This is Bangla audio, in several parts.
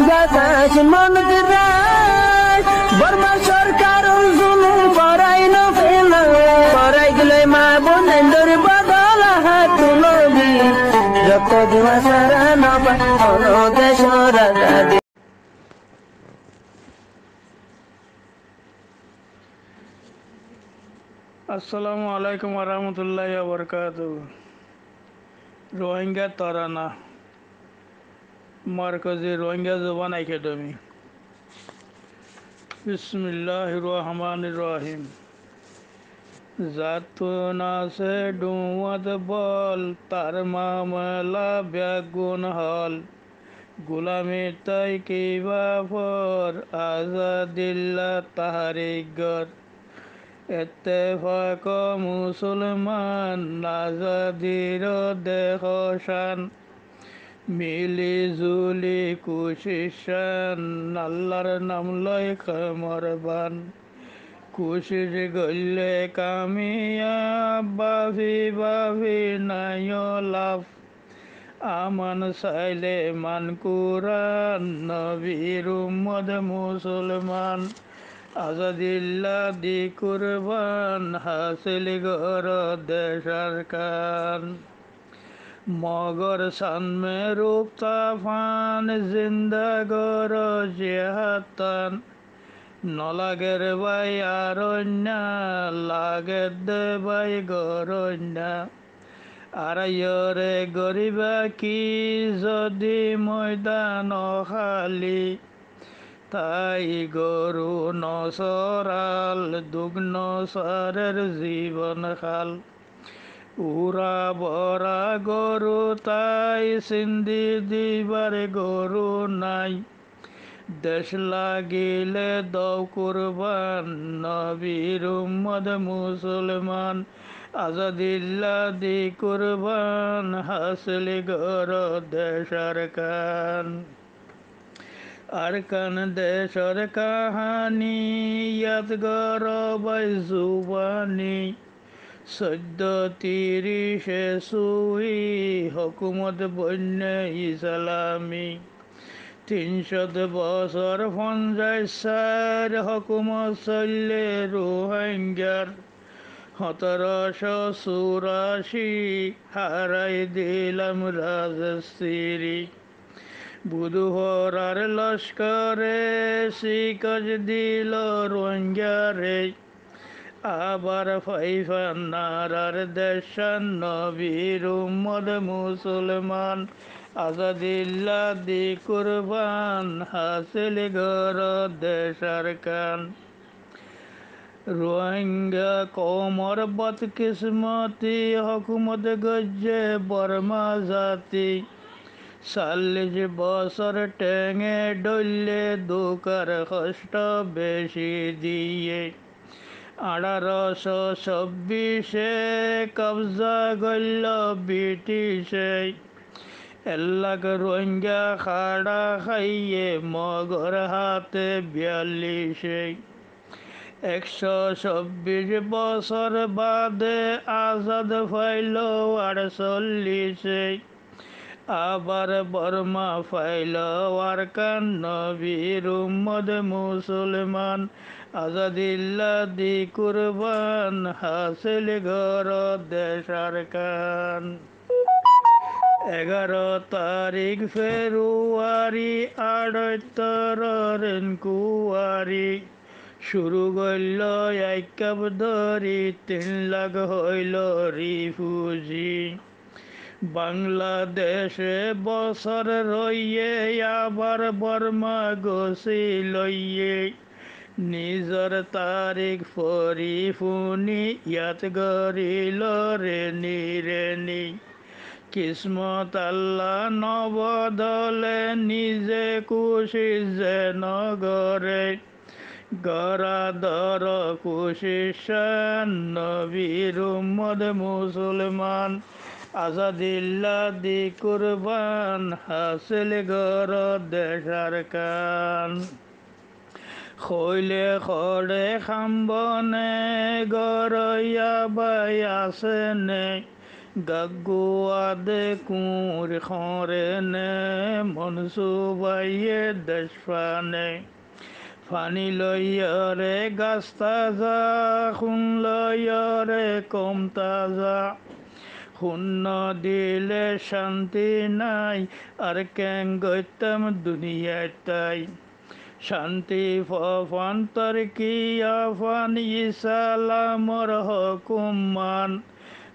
বাতাস মনত রায় বর্মা সরকার জুলুম করাই না ফেলা করাই গেলে মা বোনের বদল হাত তুলবি রক্ত দেওয়া সারা না পায় দেশ রাজা। আসসালামু আলাইকুম ওরহমতুল্লাহি ওয়াবারাকাতুহু। রোহিঙ্গা তরানা মার্কজি রোহিঙ্গা জবান একাডেমি। বিসমিল্লাহির রহমানির রহিম। জাতুনা সে ডুমত বল তার মামলা ব্যাগুন হল গুলামি তাই কিবা ফর আজাদিল্লা তাহারিগর এত্তেফাক মুসলমান আজাদির দেহসান মিলি জুলি কুশিসান আল্লাহর নাম লয় খমরবান কুশিস গল্লে কামিয়া বাভি বাভি নাই লাভ আমান সাইলে মান কুরান নবীর উম্মত মুসলমান আজাদিল্লা দি কুরবান হাসিল গর দেশার কান মগর সানমে রূপ তাফান জিন্দা গর জেহাতান নলাগের বাই আরণ্যা লাগের দে বাই গরণ্যা আড়াইয়রে গরিবা কি যদি ময়দান খালি তাই গরু নসরাল দুগ্ন সারের জীবন খাল উরা বরা গরু তাই সিন্ধি দিবার গরু নাই দেশ লাগিলে দৌ কুরবান নবীর উম্মত মুসলমান আজাদিল্লা দি কুরবান হাসিল গর দেশার কান আরকান দেশর কাহানি ইয়াত গরবাই জুবানি 1430 সুই হকুমত বন্য ইসলামী 300 বছর 50 হকুমত চললে রোহিঙ্গার 1784 হারাই দিলাম রাজশ্রী বুধুহরার লস্করে শিকজ দিল রোহিঙ্গারে আবার ফাইফান নারার দেশান নবীর উম্মত মুসলমান আজাদিল্লা দি কুরবান হাসিল গর দেশার কান রোহিঙ্গা কমর বদকিসমতি হকুমত গজ্জে বর্মা জাতি 40 বছর টেঙে ডলে দুকার কষ্ট বেশি দিয়ে 1826 কবজা গল্ল ব্রিটিশে 1 লাখ রোহিঙ্গা খাড়া খাইয়ে মগর হাতে 42 126 বছর বাদে আজাদ ফাইল 48 আবার বর্মা ফাইল আরকান নবীর উম্মত মুসলমান আজাদিল্লা দি কুরবান হাসিল গর দেশার কান 11 তারিখ ফেব্রুয়ারি 78 রেনকুয়ারি শুরু গইল একাব ধরি 3 লাখ হইল রিফিউজি বাংলাদেশে বছর রইয়ে আবার বর্মা গছি লইয়ে নিজর তারিখ ফরি ফুনি ইয়াত গরিল রেনি রেনি কিসমত আল্লাহ নবদলে নিজে খুশি যেন গরে গরা দর কুশিসান নবীর উম্মত মুসলমান আজাদিল্লা দি কুরবান হাসিল গর দেশার কান খৈলে খড়ে খাম্বনে গরয়া বাই আসেনে গাগুয়াদে কুঁর খরে নে মনসুবাইয়ে দেশ ফানে ফানি লইয়রে গাছ তাজা খুন লইয়রে কম তাজা শূন্য দিলে শান্তি নাই আর কেন গত্যম দুনিয়ায় তাই শান্তি ফান্তর কি আফান ইসালামর হকুমান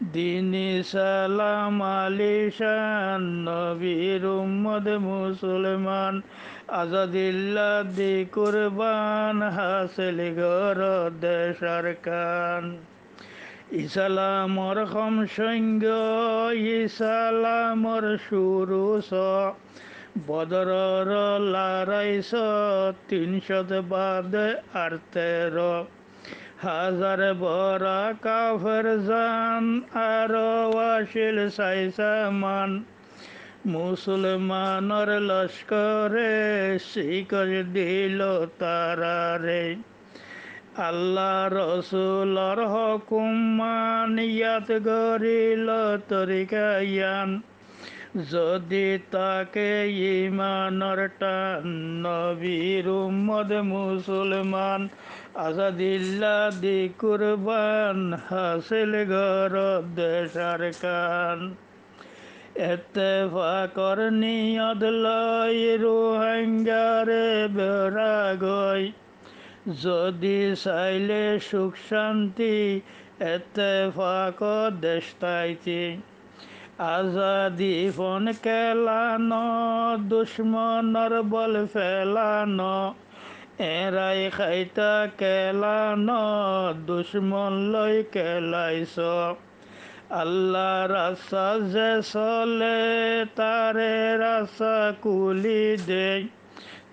দিনী সালাম আলিশান নবীর উম্মদ মুসলমান আজাদিল্লা দি কুরবান হাসিল গর দেশার কান ইসালামর খম সঙ্গ ইসালামর শুরু স বদরর লারাইশ 300 বাদে আর 13 হাজার বরা কাফের জান আর ওয়াসিল সাইসামান মুসলমানর লস্করে শিকর দিল তারারে আল্লাহ রসুলর হুকুম মানিয়াত গরিল তরিকায়ান যদি তাকে ইমানর টান নবীর উম্মত মুসলমান আজাদিল্লা দি কুরবান হাসিল গর দেশার কান এত্তেফাকর নিয়ত লই রোহিঙ্গারে বেড়াগই যদি চাইলে সুখ শান্তি এত্তেফাক দেশ তাইতি আজাদি ফোন কেলানো দুশ্মনর বল ফেলানো এরাই খাইতা কেলানো দুশ্মন লই কেলাইছ আল্লাহ রাস্তা যে চলে তারে রাস্তা কুলি দে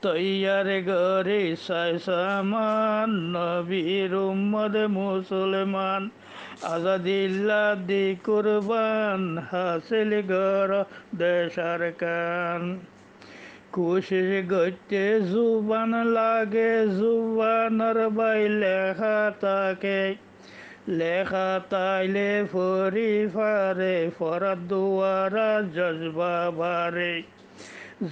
তৈয়ার গরি সাইসামান নবীর উম্মত মুসলমান আজাদিল্লা দি কুরবান হাসিল গর দেশার কান কোশিশ গত্যে জুবান লাগে জুবানর বাই লেখা তাকে লেখা তাইলে ফরি ফারে ফরাত দুয়ারা জজবা বারে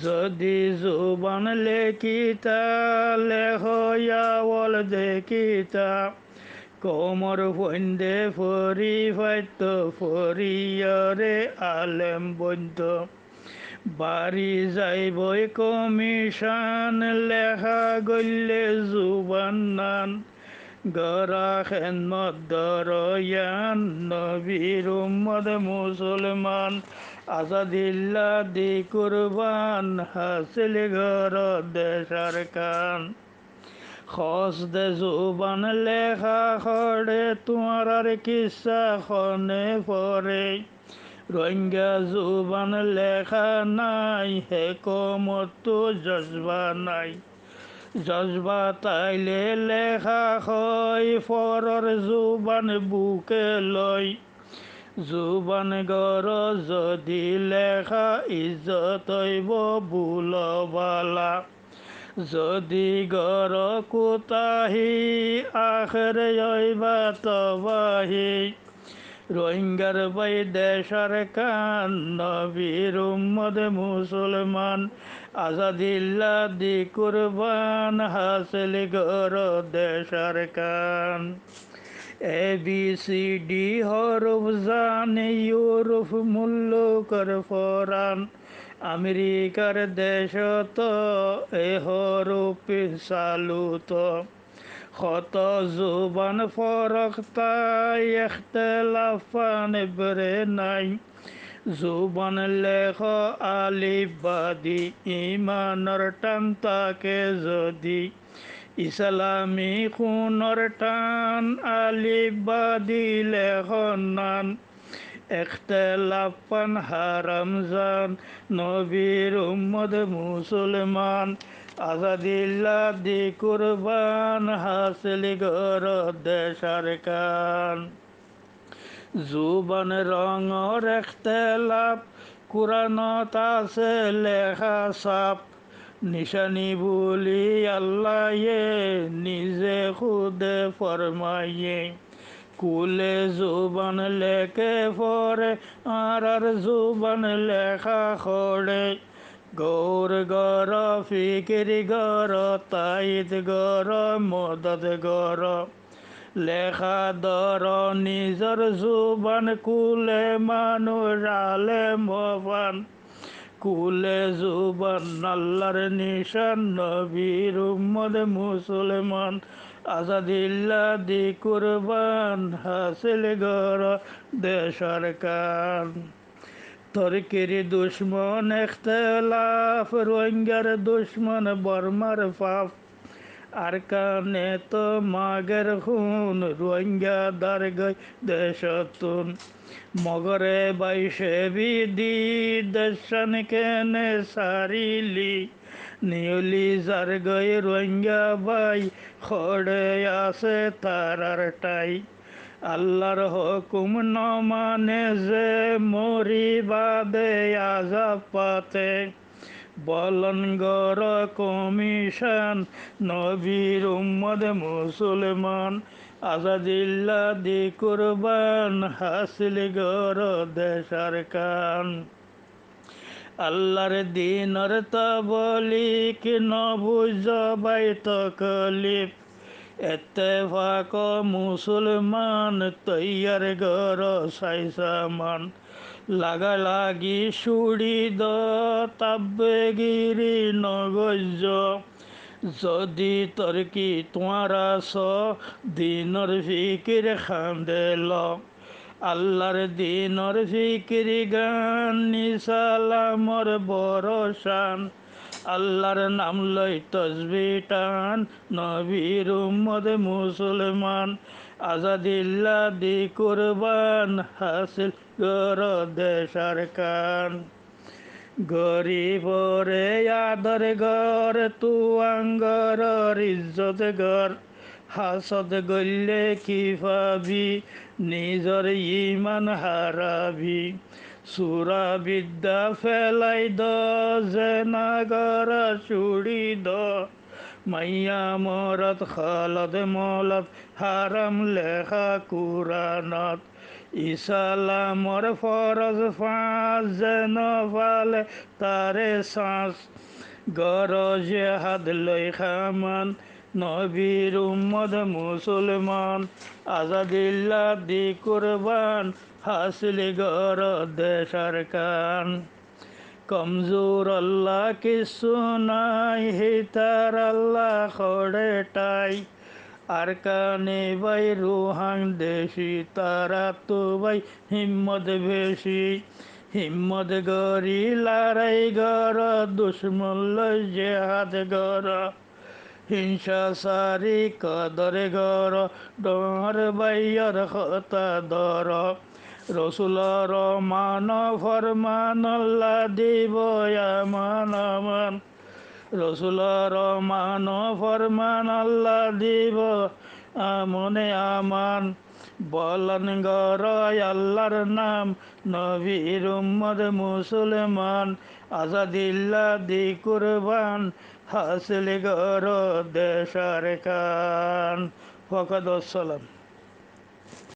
যদি জুবান লেখিতা লেখয়াওয়াল দেখিতা কোমর ফন্দে ফরি ফাইত ফরিয়রে আলেম বন্ধ বাড়ি যাইবই কমিশন লেখা গল্লে জুবান নান গরা খেদমত দরয়ান নবীর উম্মত মুসলমান আজাদিল্লা দি কুরবান হাসিল গর দেশার কান খস দে জুবান লেখা খড়ে তোমার কিসা খনে পরে রোহিঙ্গা জুবান লেখা নাই হে কমতো জজবা নাই জজবা তাইলে লেখা হয় ফরর জুবান বুকে লয় জুবান গর যদি লেখা ইজ্জত হইব বুলবালা যদি গর কুতাহি আখের হইবা তবাহি রোহিঙ্গার বাই দেশার কান নবীর উম্মত মুসলমান আজাদিল্লা দি কুরবান হাসিল গর দেশার কান ABCD হরফ জানে ইউরোপ মুল্লুকর ফরান আমেরিকার দেশত এ হরফ চালুত কত জুবান ফরক তাই এখতেলাফান বেরে নাই জুবান লেখ আলিবাদি ইমানর টান তাকে যদি ইসলামী খুনর টান আলিবাদি লেখনান এখতেলাফান হারাম জান নবীর উম্মত মুসলমান আজাদিল্লা দি কুরবান হাসিল গর দেশার কান জুবান রঙর এখতেলাফ কুরআনত আছে লেখা সাপ নিশানি বলি আল্লাহে নিজে খুদে ফরমাইয়ে কুলে জুবান লেকে পরে আর জুবান লেখা খড়ে গৌর গর ফিকির গর তাইদ গর মদদ গর লেখা দর নিজর জুবান কুলে মানুষ আলে মবান কুলে জুবান আল্লাহর নিশান নবীর উম্মত মুসলমান আজাদিল্লা দি কুরবান হাসিল গর দেশার কান তরকির দুশ্মন এখতলাফ রোহিঙ্গার দুশ্মন বর্মার পাপ আর কানে তো মাগের খুন রোহিঙ্গা দারগই দেশতুন মগরে বাইশে বিধি দর্শন কেনে সারিলি নিউলি যার গই রোহিঙ্গা বাই খড়ে আছে তারার টাই আল্লাহর হুকুম ন মানে যে মরি বাদে আজাব পাতে বলন গর কমিশন নবীর উম্মত মুসলমান আজাদিল্লা দি কুরবান হাসিল গর দেশার কান আল্লাহর দিনর তাবলিক নবুজ বাই তকলিফ এত্তেফাক মুসলমান তৈয়ার গর সাইসামান লাগা লাগি সুড়ি দ তাব্বেগিরি নগজ যদি তর্কি তোমারা স দিনর ফিকির খান্দেল আল্লাহর দিনর ফিকির গান নিসালামর বরসান আল্লাহর নাম লই তসবি টান নবীর উম্মত মুসলমান আজাদিল্লা দি কুরবান হাসিল গর দেশার কান গরিবরে আদর গর তুয়াঙ্গর ইজ্জত গর হাসদ গল্লে কি পাবি নিজর ইমান হারাবি সুরা বিদ্যা ফেলাই দ জেনাগর চুড়ি দ মাইয়া মরত খালদ মলত হারাম লেখা কুরানত ইসালামর ফরজ ফাঁস যেন ফালে তারে শ্বাস গরজে হাত লই খামান নবীর উম্মত মুসলমান আজাদিল্লা দি কুরবান হাসিল গর দেশার কান কমজোর আল্লাহ কিছু নাই হিতার আল্লাহ খড়ে টাই আর কানে বাই রুহাং দেশি তারা তো বাই হিম্মত বেশি হিম্মত গরি লড়াই গর দুশ্মন লই জেহাদ গর হিংসা সারি কদর গর ডর বাইয়র খতা দর রসুলর মান ফরমান আল্লাহ দিব আমান আমান রসুলর মান ফরমান আল্লাহ দিব আমনে আমান বলন গর আল্লাহর নাম নবীর উম্মত মুসলমান আজাদিল্লা দি কুরবান হাসিল গর দেশার কান ফকদ সালাম।